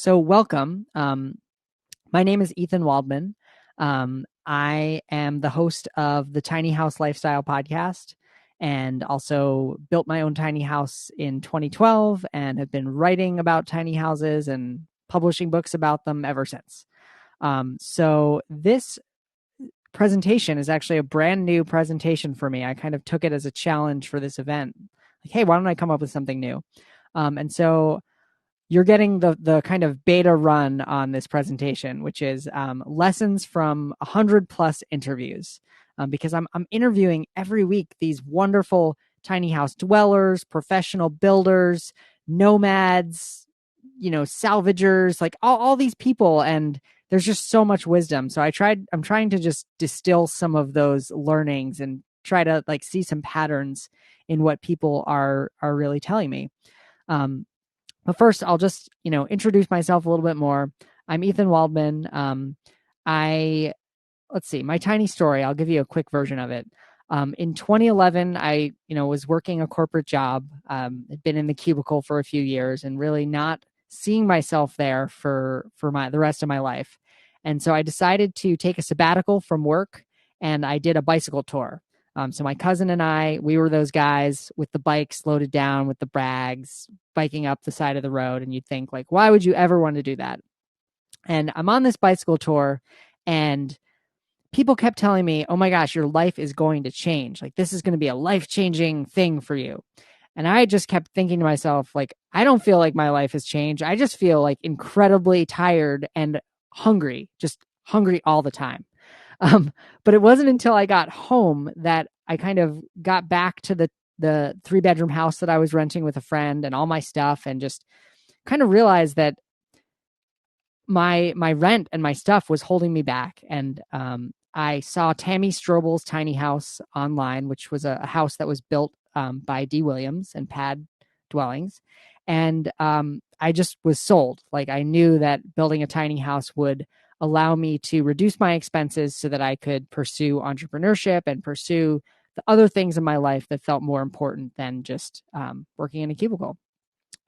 So welcome. My name is Ethan Waldman. I am the host of the Tiny House Lifestyle podcast and also built my own tiny house in 2012 and have been writing about tiny houses and publishing books about them ever since. So this presentation is actually a brand new presentation for me. I kind of took it as a challenge for this event. Like, hey, why don't I come up with something new? And so you're getting the kind of beta run on this presentation, which is lessons from 100 plus interviews, because I'm interviewing every week these wonderful tiny house dwellers, professional builders, nomads, salvagers, like all these people, and there's just so much wisdom. So I'm trying to just distill some of those learnings and try to like see some patterns in what people are really telling me. But first, I'll just, introduce myself a little bit more. I'm Ethan Waldman. Let's see, my tiny story. I'll give you a quick version of it. In 2011, I, was working a corporate job, had been in the cubicle for a few years and really not seeing myself there for the rest of my life. And so I decided to take a sabbatical from work, and I did a bicycle tour. So my cousin and I, we were those guys with the bikes loaded down with the bags, biking up the side of the road. And you'd think, like, why would you ever want to do that? And I'm on this bicycle tour, and people kept telling me, oh my gosh, your life is going to change. Like, this is going to be a life-changing thing for you. And I just kept thinking to myself, like, I don't feel like my life has changed. I just feel like incredibly tired and hungry, just hungry all the time. But it wasn't until I got home that I kind of got back to the 3-bedroom house that I was renting with a friend and all my stuff, and just kind of realized that my rent and my stuff was holding me back. And I saw Tammy Strobel's tiny house online, which was a house that was built by D. Williams and Pad Dwellings. And I just was sold. Like, I knew that building a tiny house would allow me to reduce my expenses so that I could pursue entrepreneurship and pursue the other things in my life that felt more important than just working in a cubicle.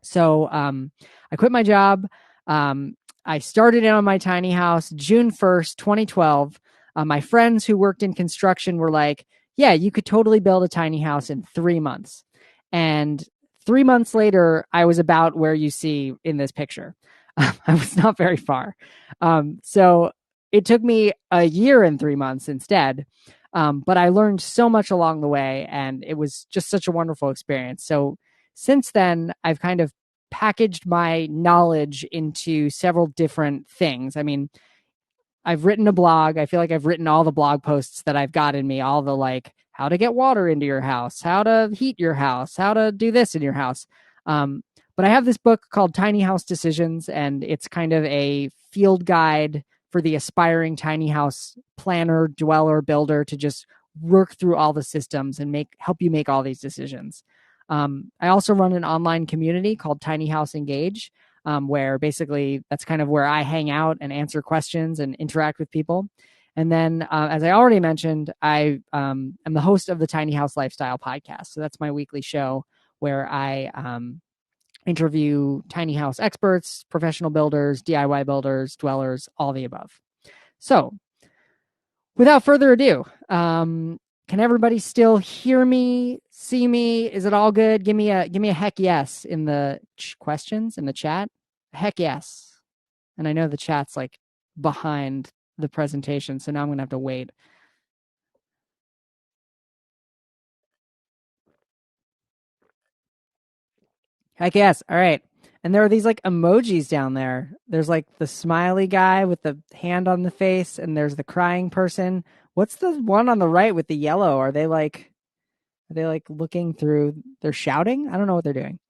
So I quit my job. I started in on my tiny house June 1st, 2012. My friends who worked in construction were like, yeah, you could totally build a tiny house in 3 months. And 3 months later, I was about where you see in this picture. I was not very far. So it took me a year and 3 months instead. But I learned so much along the way, and it was just such a wonderful experience. So since then, I've kind of packaged my knowledge into several different things. I mean, I've written a blog. I feel like I've written all the blog posts that I've got in me, all the like how to get water into your house, how to heat your house, how to do this in your house. But I have this book called Tiny House Decisions, and it's kind of a field guide for the aspiring tiny house planner, dweller, builder to just work through all the systems and help you make all these decisions. I also run an online community called Tiny House Engage, where basically that's kind of where I hang out and answer questions and interact with people. And then, as I already mentioned, I am the host of the Tiny House Lifestyle podcast. So that's my weekly show where I interview tiny house experts, professional builders, DIY builders, dwellers, all the above. So without further ado, can everybody still hear me, see me? Is it all good? Give me a heck yes in the questions in the chat. Heck yes. And I know the chat's like behind the presentation, so now I'm gonna have to wait. Heck yes. All right. And there are these like emojis down there. There's like the smiley guy with the hand on the face, and there's the crying person. What's the one on the right with the yellow? Are they like looking through? They're shouting? I don't know what they're doing.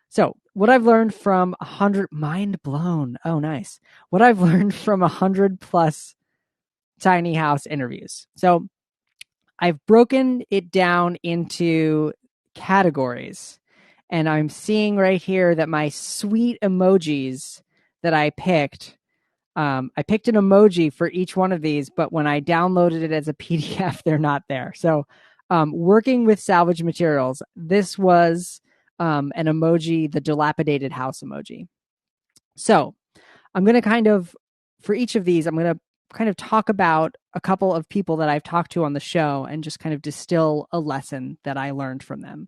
So what I've learned from 100, mind blown. Oh, nice. What I've learned from 100 plus tiny house interviews. So I've broken it down into categories, and I'm seeing right here that my sweet emojis that I picked an emoji for each one of these, but when I downloaded it as a PDF, they're not there. So working with salvage materials, this was an emoji, the dilapidated house emoji. So I'm going to for each of these, I'm going to kind of talk about a couple of people that I've talked to on the show and just kind of distill a lesson that I learned from them.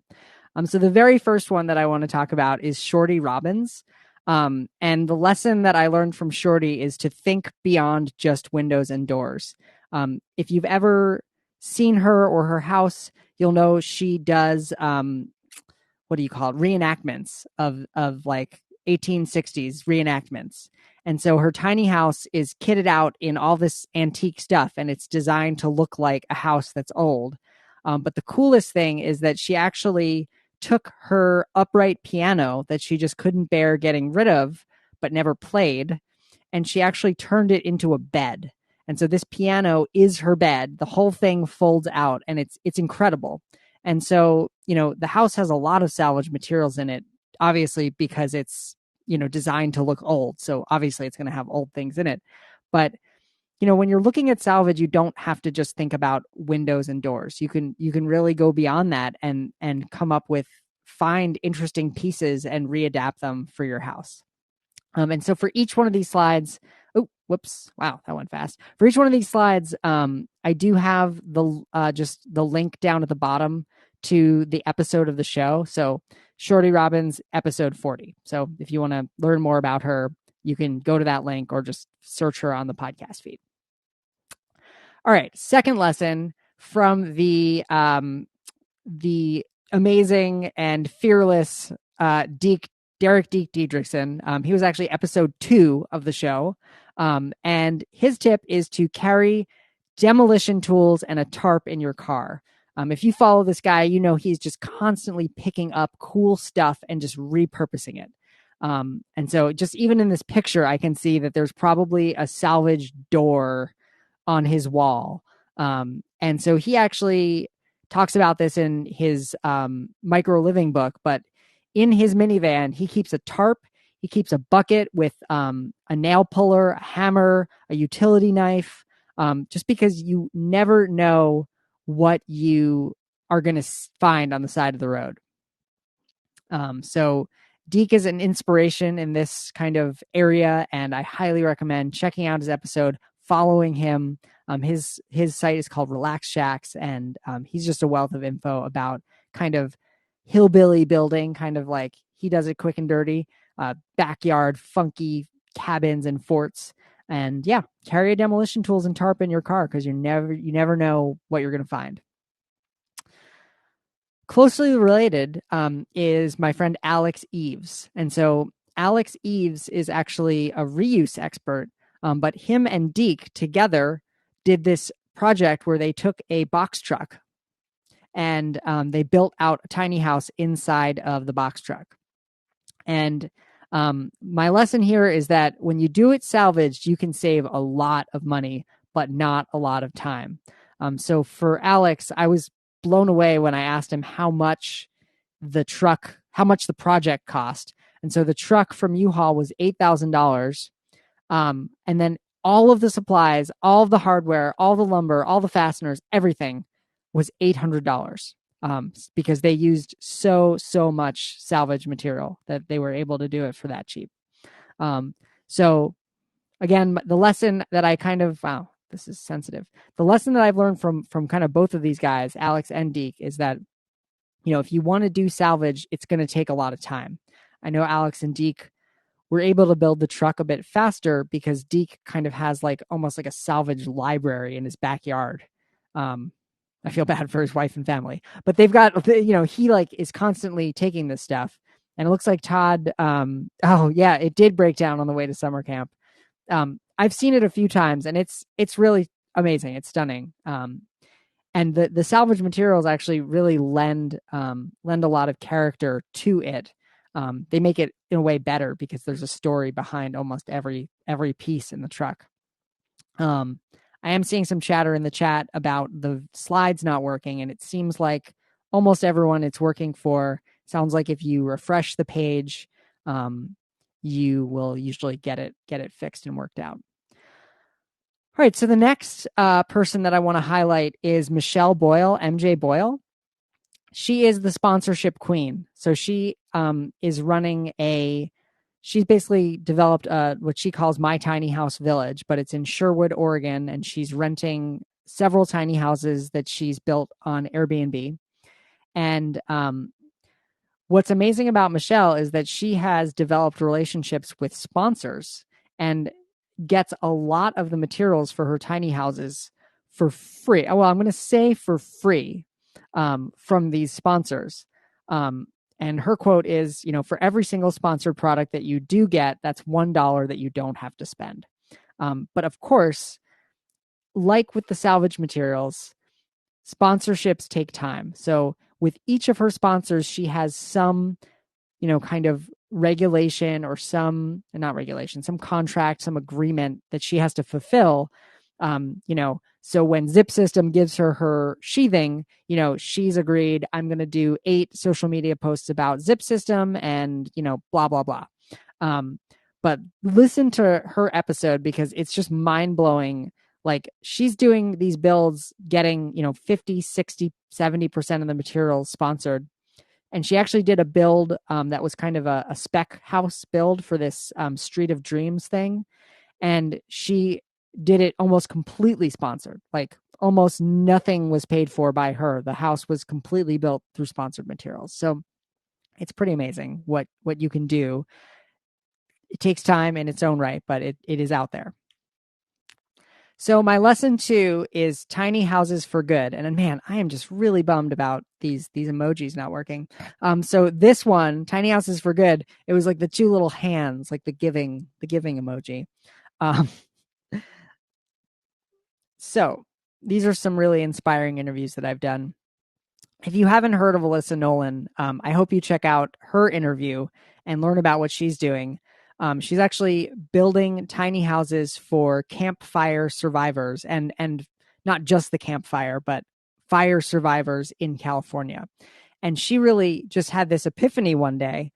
So the very first one that I want to talk about is Shorty Robbins. And the lesson that I learned from Shorty is to think beyond just windows and doors. If you've ever seen her or her house, you'll know she does what do you call it? Reenactments of like 1860s reenactments. And so her tiny house is kitted out in all this antique stuff, and it's designed to look like a house that's old. But the coolest thing is that she actually took her upright piano that she just couldn't bear getting rid of, but never played, and she actually turned it into a bed. And so this piano is her bed. The whole thing folds out, and it's incredible. And so, the house has a lot of salvage materials in it, obviously, because it's, designed to look old. So obviously it's going to have old things in it. But, when you're looking at salvage, you don't have to just think about windows and doors. You can really go beyond that and come up with, find interesting pieces and readapt them for your house. And so for each one of these slides, oh, whoops, wow, that went fast. For each one of these slides, I do have just the link down at the bottom to the episode of the show. So Shorty Robbins, episode 40. So if you want to learn more about her, you can go to that link or just search her on the podcast feed. All right, second lesson from the amazing and fearless Derek Deke Diedrichson. He was actually episode 2 of the show. And his tip is to carry demolition tools and a tarp in your car. If you follow this guy, he's just constantly picking up cool stuff and just repurposing it. And so just even in this picture, I can see that there's probably a salvage door on his wall. And so he actually talks about this in his micro living book, but in his minivan, he keeps a tarp, he keeps a bucket with a nail puller, a hammer, a utility knife, just because you never know what you are going to find on the side of the road. So Deke is an inspiration in this kind of area, and I highly recommend checking out his episode, following him. His site is called Relax Shacks, and he's just a wealth of info about kind of hillbilly building, kind of like he does it quick and dirty, backyard, funky cabins and forts. And yeah, carry demolition tools and tarp in your car because you never know what you're going to find. Closely related is my friend Alex Eves. And so Alex Eves is actually a reuse expert, but him and Deke together did this project where they took a box truck and they built out a tiny house inside of the box truck. And my lesson here is that when you do it salvaged, you can save a lot of money, but not a lot of time. So for Alex, I was blown away when I asked him how much the project cost. And so the truck from U-Haul was $8,000. And then all of the supplies, all of the hardware, all the lumber, all the fasteners, everything was $800. Because they used so much salvage material that they were able to do it for that cheap. So again, the lesson that I wow, this is sensitive. The lesson that I've learned from kind of both of these guys, Alex and Deke, is that, if you want to do salvage, it's going to take a lot of time. I know Alex and Deke were able to build the truck a bit faster because Deke kind of has almost like a salvage library in his backyard. I feel bad for his wife and family, but they've got, he is constantly taking this stuff, and it looks like Todd. Oh yeah, it did break down on the way to summer camp. I've seen it a few times, and it's really amazing. It's stunning. And the salvage materials actually really lend a lot of character to it. They make it in a way better because there's a story behind almost every piece in the truck. I am seeing some chatter in the chat about the slides not working, and it seems like almost everyone it's working for. Sounds like if you refresh the page, you will usually get it fixed and worked out. All right, so the next person that I want to highlight is Michelle Boyle, MJ Boyle. She is the sponsorship queen. So she is running she's basically developed what she calls My Tiny House Village, but it's in Sherwood, Oregon, and she's renting several tiny houses that she's built on Airbnb. And what's amazing about Michelle is that she has developed relationships with sponsors and gets a lot of the materials for her tiny houses for free. Well, I'm going to say for free from these sponsors. And her quote is, for every single sponsored product that you do get, that's $1 that you don't have to spend. But of course, like with the salvage materials, sponsorships take time. So with each of her sponsors, she has some, kind of regulation or some contract, some agreement that she has to fulfill. So when Zip System gives her sheathing, she's agreed, I'm going to do 8 social media posts about Zip System and, blah, blah, blah. But listen to her episode because it's just mind blowing. Like she's doing these builds, getting, 50, 60, 70% of the materials sponsored. And she actually did a build that was kind of a spec house build for this Street of Dreams thing. And she did it almost completely sponsored. Like almost nothing was paid for by her. The house was completely built through sponsored materials. So it's pretty amazing what you can do. It takes time in its own right, but it is out there. So my lesson 2 is tiny houses for good. And man, I am just really bummed about these emojis not working. So this one, tiny houses for good, it was like the 2 little hands, like the giving emoji. So these are some really inspiring interviews that I've done. If you haven't heard of Alyssa Nolan, I hope you check out her interview and learn about what she's doing. She's actually building tiny houses for campfire survivors and not just the campfire, but fire survivors in California. And she really just had this epiphany one day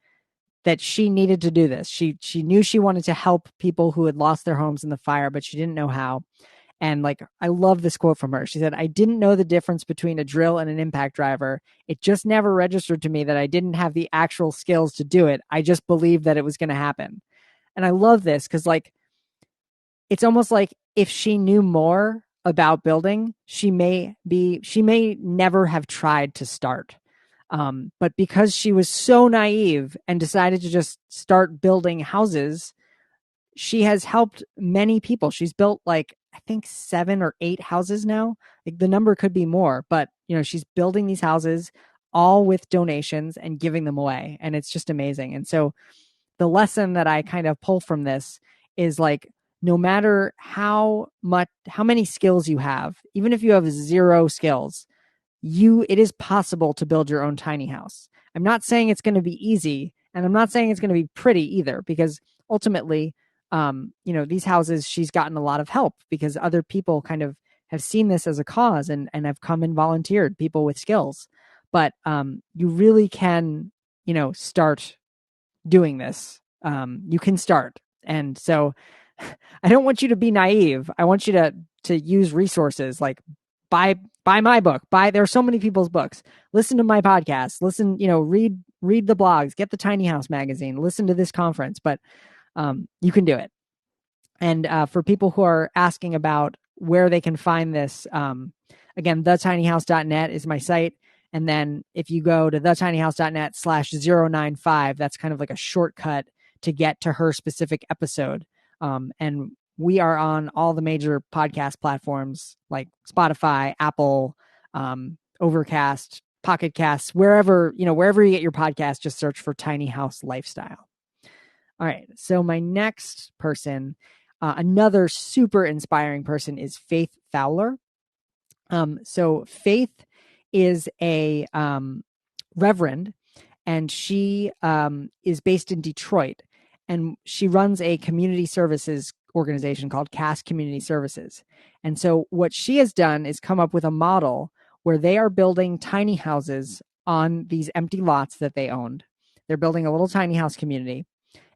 that she needed to do this. She knew she wanted to help people who had lost their homes in the fire, but she didn't know how. And like, I love this quote from her. She said, I didn't know the difference between a drill and an impact driver. It just never registered to me that I didn't have the actual skills to do it. I just believed that it was going to happen. And I love this because like, it's almost like if she knew more about building, she may never have tried to start. But because she was so naive and decided to just start building houses, she has helped many people. She's built like, I think 7 or 8 houses now. Like the number could be more, but she's building these houses all with donations and giving them away. And it's just amazing. And so the lesson that I kind of pull from this is like, no matter how many skills you have, even if you have 0 skills, it is possible to build your own tiny house. I'm not saying it's going to be easy, and I'm not saying it's going to be pretty either, because ultimately, these houses, she's gotten a lot of help because other people kind of have seen this as a cause and have come and volunteered, people with skills. But you really can, start doing this. You can start. And so I don't want you to be naive. I want you to use resources like buy my book. There are so many people's books. Listen to my podcast. Listen, read the blogs, get the Tiny House magazine, listen to this conference, but you can do it. And for people who are asking about where they can find this, again, thetinyhouse.net is my site. And then if you go to thetinyhouse.net/095, that's kind of like a shortcut to get to her specific episode. And we are on all the major podcast platforms like Spotify, Apple, Overcast, Pocket Casts, wherever you get your podcast, just search for Tiny House Lifestyle. All right. So my next person, another super inspiring person, is Faith Fowler. So Faith is a reverend, and she is based in Detroit, and she runs a community services organization called Cass Community Services. And so what she has done is come up with a model where they are building tiny houses on these empty lots that they owned. They're building a little tiny house community,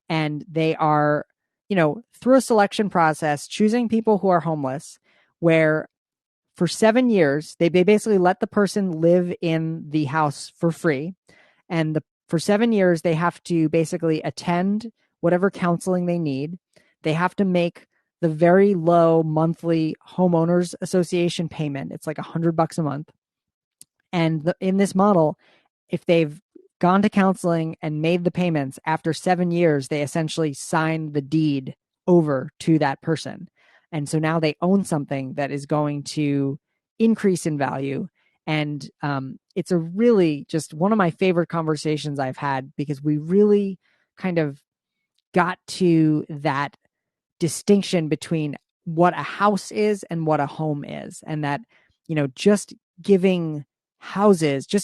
and they are, through a selection process, choosing people who are homeless, where for 7 years, they basically let the person live in the house for free. And for 7 years, they have to basically attend whatever counseling they need. They have to make the very low monthly homeowners association payment. It's like $100 a month. And in this model, if they've gone to counseling and made the payments after 7 years, they essentially sign the deed over to that person. And so now they own something that is going to increase in value. And it's a really just one of my favorite conversations I've had, because we really kind of got to that distinction between what a house is and what a home is. And that, just giving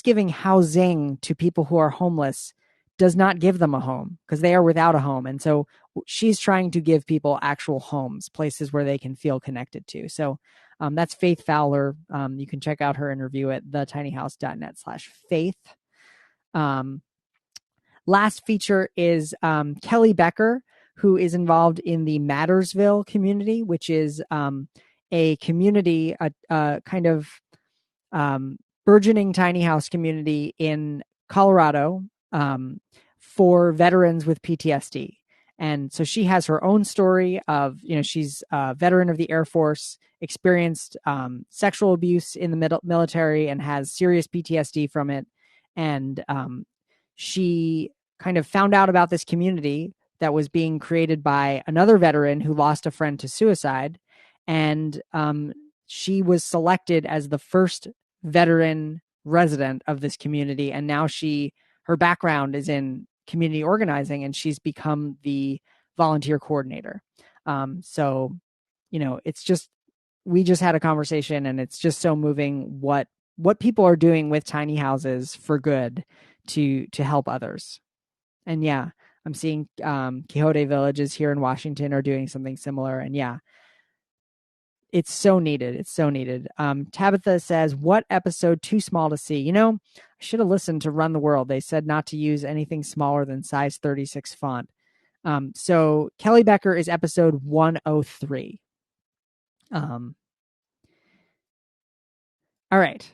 giving housing to people who are homeless does not give them a home, because they are without a home. And so she's trying to give people actual homes, places where they can feel connected to. So that's Faith Fowler. You can check out her interview at thetinyhouse.net/faith. Last feature is Kelly Becker, who is involved in the Mattersville community, which is a community, a kind of burgeoning tiny house community in Colorado for veterans with PTSD. And so she has her own story of, she's a veteran of the Air Force, experienced sexual abuse in the military and has serious PTSD from it. And she kind of found out about this community that was being created by another veteran who lost a friend to suicide. And she was selected as the first veteran resident of this community. And now her background is in community organizing, and she's become the volunteer coordinator. So, it's just, we just had a conversation, and it's just so moving what people are doing with tiny houses for good to help others. And yeah, I'm seeing Quixote Villages here in Washington are doing something similar. And yeah, it's so needed. It's so needed. Tabitha says, what episode too small to see? I should have listened to Run the World. They said not to use anything smaller than size 36 font. So Kelly Becker is episode 103. All right.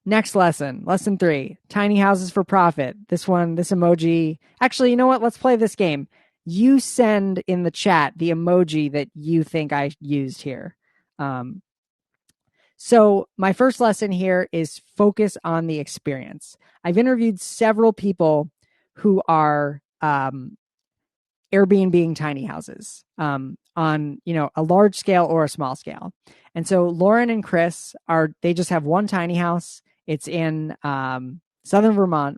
Next lesson, lesson 3, tiny houses for profit. This emoji. Actually, you know what? Let's play this game. You send in the chat the emoji that you think I used here. So my first lesson here is focus on the experience. I've interviewed several people who are Airbnb tiny houses on, a large scale or a small scale. And so Lauren and Chris they just have one tiny house. It's in southern Vermont.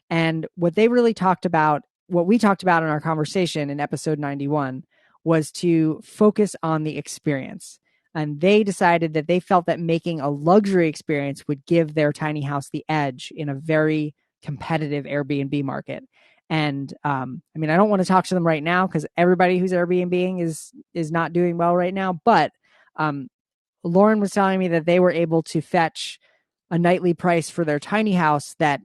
And what we talked about in our conversation in episode 91 was to focus on the experience. And they decided that they felt that making a luxury experience would give their tiny house the edge in a very competitive Airbnb market. And I don't want to talk to them right now, because everybody who's Airbnb is not doing well right now. But Lauren was telling me that they were able to fetch a nightly price for their tiny house that,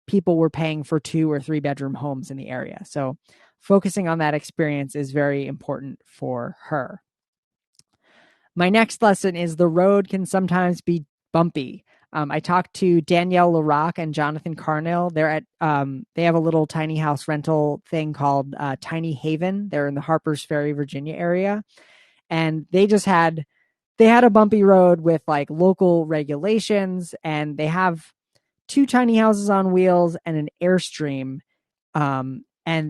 people were paying for 2 or 3 bedroom homes in the area. So focusing on that experience is very important for her. My next lesson is the road can sometimes be bumpy. I talked to Danielle LaRock and Jonathan Carnell. They're at they have a little tiny house rental thing called Tiny Haven. They're in the Harpers Ferry, Virginia area. And they had a bumpy road with like local regulations, and they have 2 tiny houses on wheels and an Airstream. And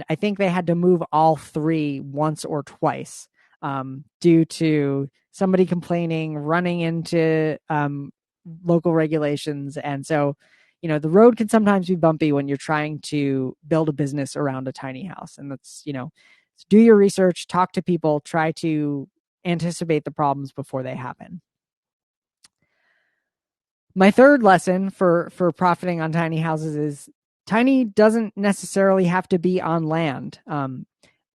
I think they had to move all 3 once or twice due to somebody complaining, running into local regulations. And so, the road can sometimes be bumpy when you're trying to build a business around a tiny house. And that's, do your research, talk to people, try to anticipate the problems before they happen. My third lesson for profiting on tiny houses is tiny doesn't necessarily have to be on land.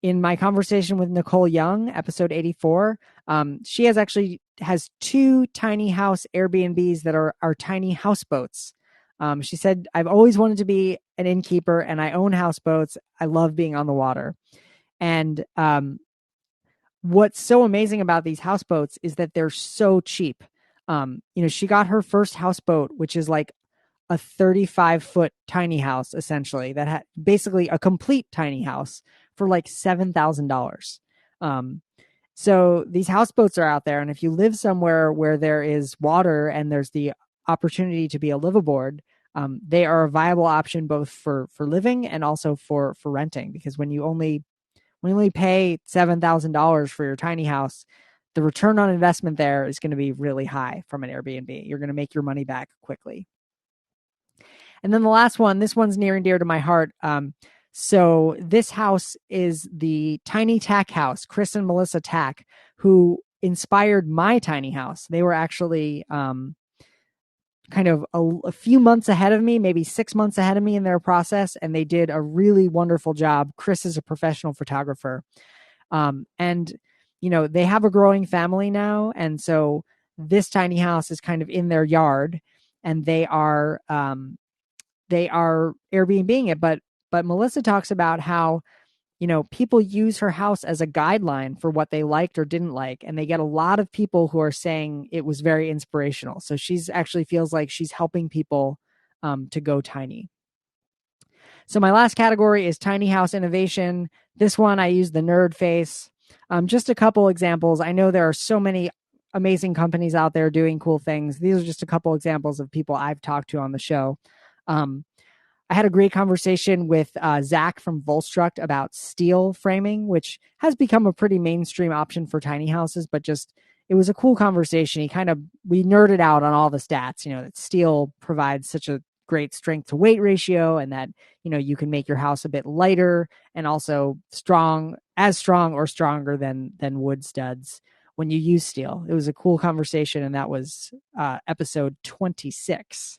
In my conversation with Nicole Young, episode 84, she has 2 tiny house Airbnbs that are tiny houseboats. She said, I've always wanted to be an innkeeper, and I own houseboats. I love being on the water. And what's so amazing about these houseboats is that they're so cheap. She got her first houseboat, which is like a 35-foot tiny house, essentially, that had basically a complete tiny house, for like $7,000. So these houseboats are out there, and if you live somewhere where there is water and there's the opportunity to be a liveaboard, they are a viable option both for living and also for renting. Because when you only pay $7,000 for your tiny house, the return on investment there is going to be really high from an Airbnb. You're going to make your money back quickly. And then the last one, this one's near and dear to my heart. So this house is the Tiny Tack House, Chris and Melissa Tack, who inspired my tiny house. They were actually kind of a few months ahead of me, maybe 6 months ahead of me in their process, and they did a really wonderful job. Chris is a professional photographer. And, they have a growing family now, and so this tiny house is kind of in their yard, and they are Airbnb-ing it. But Melissa talks about how, people use her house as a guideline for what they liked or didn't like. And they get a lot of people who are saying it was very inspirational. So she's actually feels like she's helping people to go tiny. So my last category is tiny house innovation. This one, I use the nerd face. Just a couple examples. I know there are so many amazing companies out there doing cool things. These are just a couple examples of people I've talked to on the show. I had a great conversation with Zach from Volstruct about steel framing, which has become a pretty mainstream option for tiny houses, but it was a cool conversation. We nerded out on all the stats, that steel provides such a great strength to weight ratio, and that, you can make your house a bit lighter and also as strong or stronger than wood studs when you use steel. It was a cool conversation, and that was episode 26.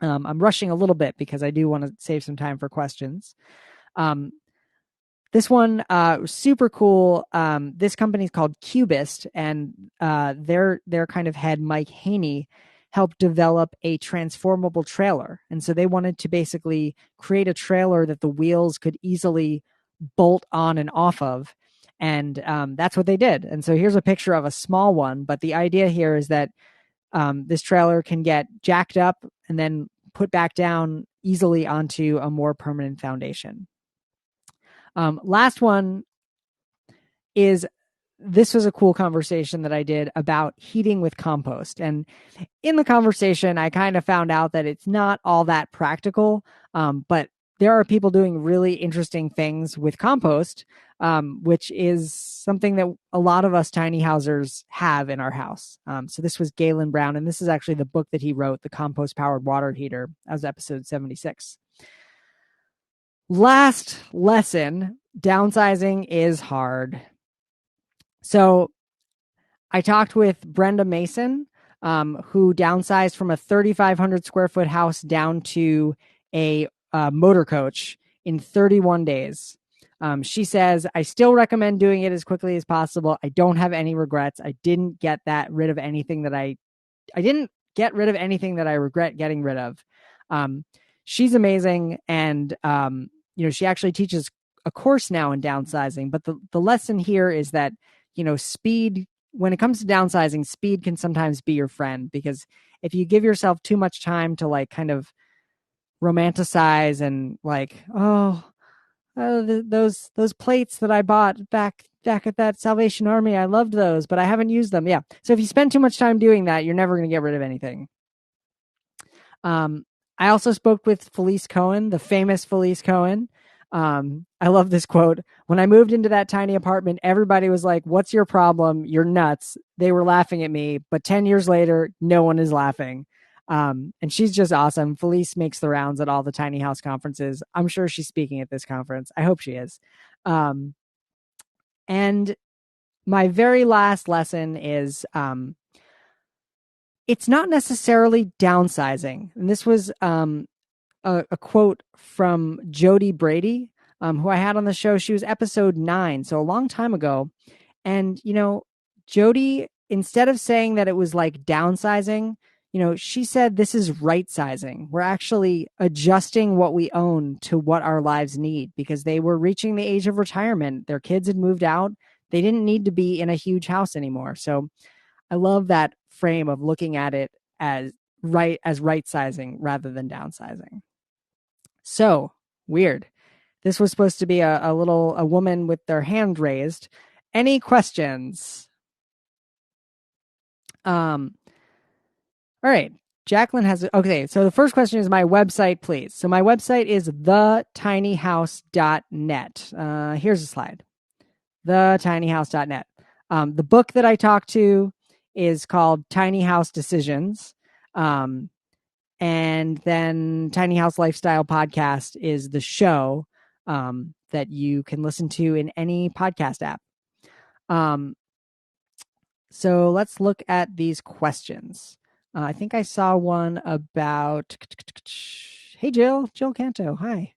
I'm rushing a little bit because I do want to save some time for questions. This one was super cool. This company is called Cubist, and their kind of head, Mike Haney, helped develop a transformable trailer. And so they wanted to basically create a trailer that the wheels could easily bolt on and off of. And that's what they did. And so here's a picture of a small one. But the idea here is that this trailer can get jacked up and then put back down easily onto a more permanent foundation. Last one is, this was a cool conversation that I did about heating with compost. And in the conversation, I kind of found out that it's not all that practical, but there are people doing really interesting things with compost, which is something that a lot of us tiny housers have in our house. So this was Galen Brown, and this is actually the book that he wrote, The Compost Powered Water Heater. That was episode 76. Last lesson, downsizing is hard. So I talked with Brenda Mason, who downsized from a 3,500 square foot house down to a motor coach in 31 days. She says, I still recommend doing it as quickly as possible. I don't have any regrets. I didn't get rid of anything that I regret getting rid of. She's amazing. And, she actually teaches a course now in downsizing. But the lesson here is that, speed, when it comes to downsizing, speed can sometimes be your friend, because if you give yourself too much time to like kind of romanticize and like, those plates that I bought back at that Salvation Army, I loved those, but I haven't used them. Yeah. So if you spend too much time doing that, you're never going to get rid of anything. I also spoke with Felice Cohen, the famous Felice Cohen. I love this quote. When I moved into that tiny apartment, everybody was like, what's your problem? You're nuts. They were laughing at me, but 10 years later, no one is laughing. And she's just awesome. Felice makes the rounds at all the tiny house conferences. I'm sure she's speaking at this conference. I hope she is. And my very last lesson is, it's not necessarily downsizing. And this was a quote from Jody Brady, who I had on the show. She was episode 9, so a long time ago. And, Jody, instead of saying that it was like downsizing, she said this is right sizing. We're actually adjusting what we own to what our lives need, because they were reaching the age of retirement. Their kids had moved out. They didn't need to be in a huge house anymore. So I love that frame of looking at it as right sizing rather than downsizing. So weird. This was supposed to be a woman with their hand raised. Any questions? All right. Jacqueline has, okay. So the first question is my website, please. So my website is thetinyhouse.net. Here's a slide. Thetinyhouse.net. The book that I talked to is called Tiny House Decisions. And then Tiny House Lifestyle Podcast is the show that you can listen to in any podcast app. So let's look at these questions. I think I saw one about, hey, Jill Canto. Hi.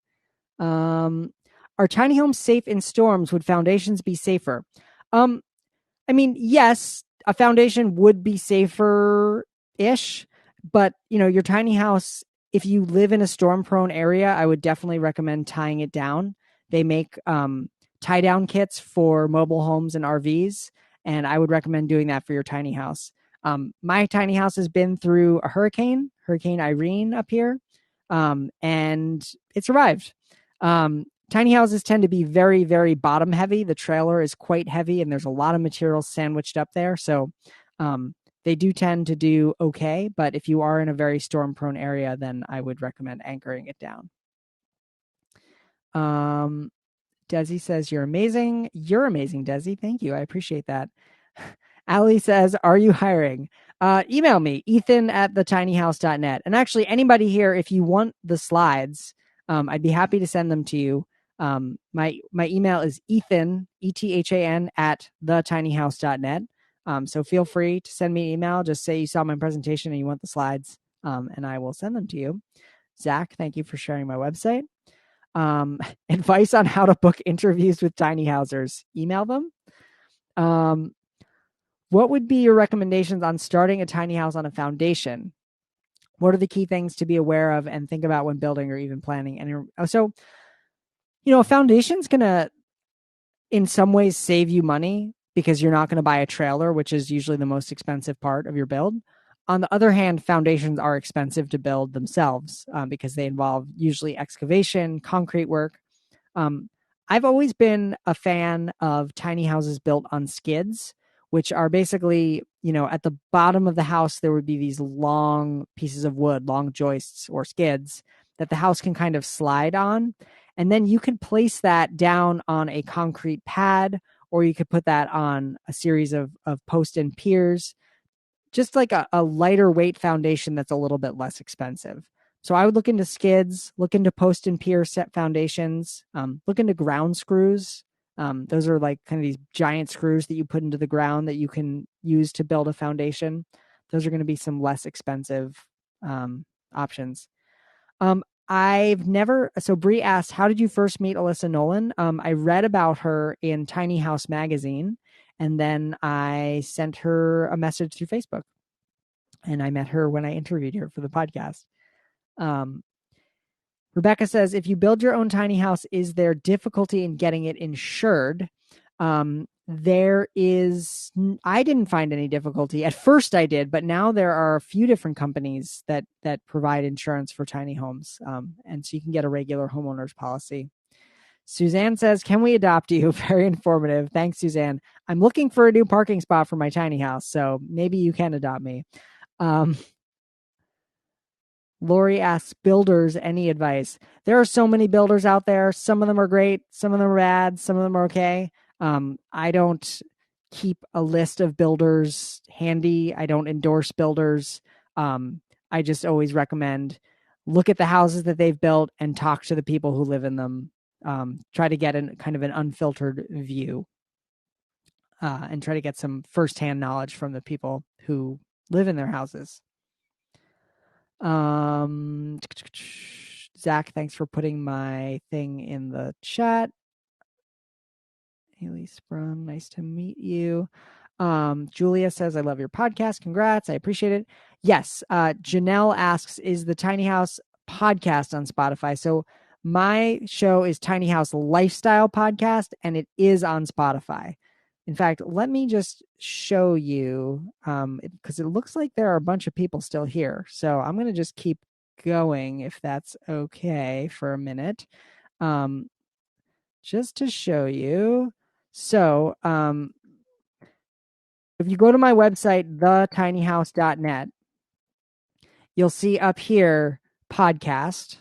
Are tiny homes safe in storms? Would foundations be safer? I mean, yes, a foundation would be safer-ish, but your tiny house, if you live in a storm-prone area, I would definitely recommend tying it down. They make tie-down kits for mobile homes and RVs, and I would recommend doing that for your tiny house. My tiny house has been through a Hurricane Irene up here, and it survived. Tiny houses tend to be very, very bottom heavy. The trailer is quite heavy and there's a lot of material sandwiched up there. So they do tend to do okay. But if you are in a very storm prone area, then I would recommend anchoring it down. Desi says, you're amazing. You're amazing, Desi. Thank you. I appreciate that. Ali says, are you hiring? Email me, ethan@thetinyhouse.net. And actually, anybody here, if you want the slides, I'd be happy to send them to you. My email is Ethan, ETHAN, @thetinyhouse.net. So feel free to send me an email. Just say you saw my presentation and you want the slides, and I will send them to you. Zach, thank you for sharing my website. Advice on how to book interviews with tiny housers. Email them. What would be your recommendations on starting a tiny house on a foundation? What are the key things to be aware of and think about when building or even planning? And so, a foundation's going to, in some ways, save you money because you're not going to buy a trailer, which is usually the most expensive part of your build. On the other hand, foundations are expensive to build themselves because they involve usually excavation, concrete work. I've always been a fan of tiny houses built on skids, which are basically, at the bottom of the house, there would be these long pieces of wood, long joists or skids that the house can kind of slide on. And then you can place that down on a concrete pad, or you could put that on a series of post and piers, just like a lighter weight foundation that's a little bit less expensive. So I would look into skids, look into post and pier set foundations, look into ground screws. Those are like kind of these giant screws that you put into the ground that you can use to build a foundation. Those are going to be some less expensive options. So Bree asked, how did you first meet Alyssa Nolan? I read about her in Tiny House magazine, and then I sent her a message through Facebook, and I met her when I interviewed her for the podcast. Rebecca says, if you build your own tiny house, is there difficulty in getting it insured? There is, I didn't find any difficulty. At first I did, but now there are a few different companies that provide insurance for tiny homes. And so you can get a regular homeowner's policy. Suzanne says, can we adopt you? Very informative. Thanks, Suzanne. I'm looking for a new parking spot for my tiny house, so maybe you can adopt me. Lori asks, builders, any advice? There are so many builders out there. Some of them are great. Some of them are bad. Some of them are okay. I don't keep a list of builders handy. I don't endorse builders. I just always recommend look at the houses that they've built and talk to the people who live in them. Try to get kind of an unfiltered view and try to get some firsthand knowledge from the people who live in their houses. Zach, thanks for putting my thing in the chat. Haley Sprung, nice to meet you. Julia says, I love your podcast. Congrats. I appreciate it. Yes. Janelle asks, is the Tiny House podcast on Spotify? So my show is Tiny House Lifestyle Podcast, and it is on Spotify. In fact, let me just show you, because it looks like there are a bunch of people still here. So I'm going to just keep going if that's okay for a minute. just to show you. So if you go to my website, thetinyhouse.net, you'll see up here podcast.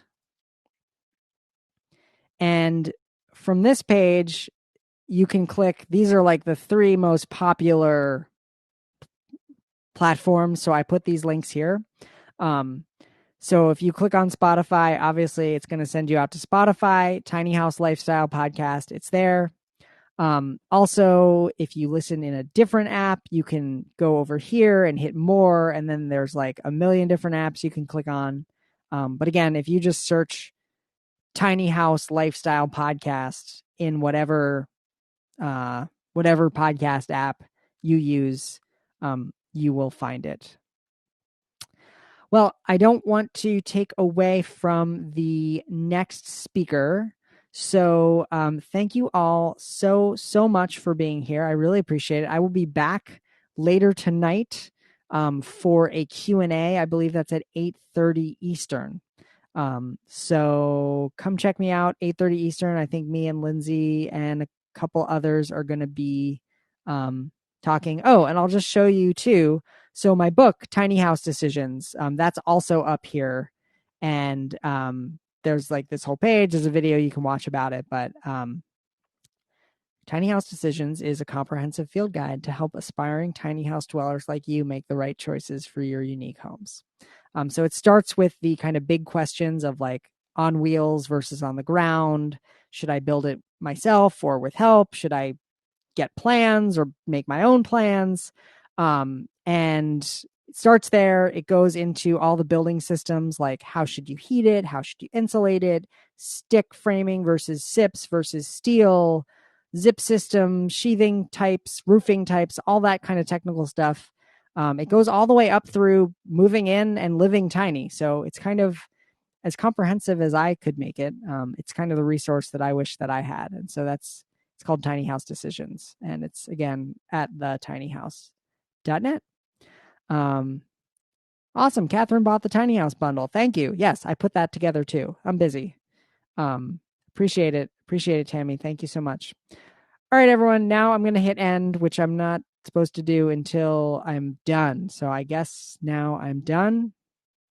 And from this page, you can click, these are like the 3 most popular platforms. So I put these links here. So if you click on Spotify, obviously it's going to send you out to Spotify, Tiny House Lifestyle Podcast. It's there. Also, if you listen in a different app, you can go over here and hit more. And then there's like a million different apps you can click on. But again, if you just search Tiny House Lifestyle Podcast in whatever podcast app you use, you will find it. Well, I don't want to take away from the next speaker. So thank you all so much for being here. I really appreciate it. I will be back later tonight for a Q&A. I believe that's at 8:30 Eastern. So come check me out, 8:30 Eastern. I think me and Lindsay and a couple others are going to be talking. Oh, and I'll just show you too. So my book, Tiny House Decisions, that's also up here. And there's like this whole page. There's a video you can watch about it. But Tiny House Decisions is a comprehensive field guide to help aspiring tiny house dwellers like you make the right choices for your unique homes. So it starts with the kind of big questions of like on wheels versus on the ground. Should I build it myself or with help? Should I get plans or make my own plans? And it starts there. It goes into all the building systems, like how should you heat it? How should you insulate it? Stick framing versus SIPs versus steel, zip system, sheathing types, roofing types, all that kind of technical stuff. It goes all the way up through moving in and living tiny. So it's kind of as comprehensive as I could make it. It's kind of the resource that I wish that I had. And so it's called Tiny House Decisions. And it's, again, at thetinyhouse.net. Awesome. Catherine bought the Tiny House bundle. Thank you. Yes, I put that together too. I'm busy. Appreciate it. Appreciate it, Tammy. Thank you so much. All right, everyone. Now I'm going to hit end, which I'm not supposed to do until I'm done. So I guess now I'm done.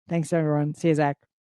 Thanks, everyone. See you, Zach.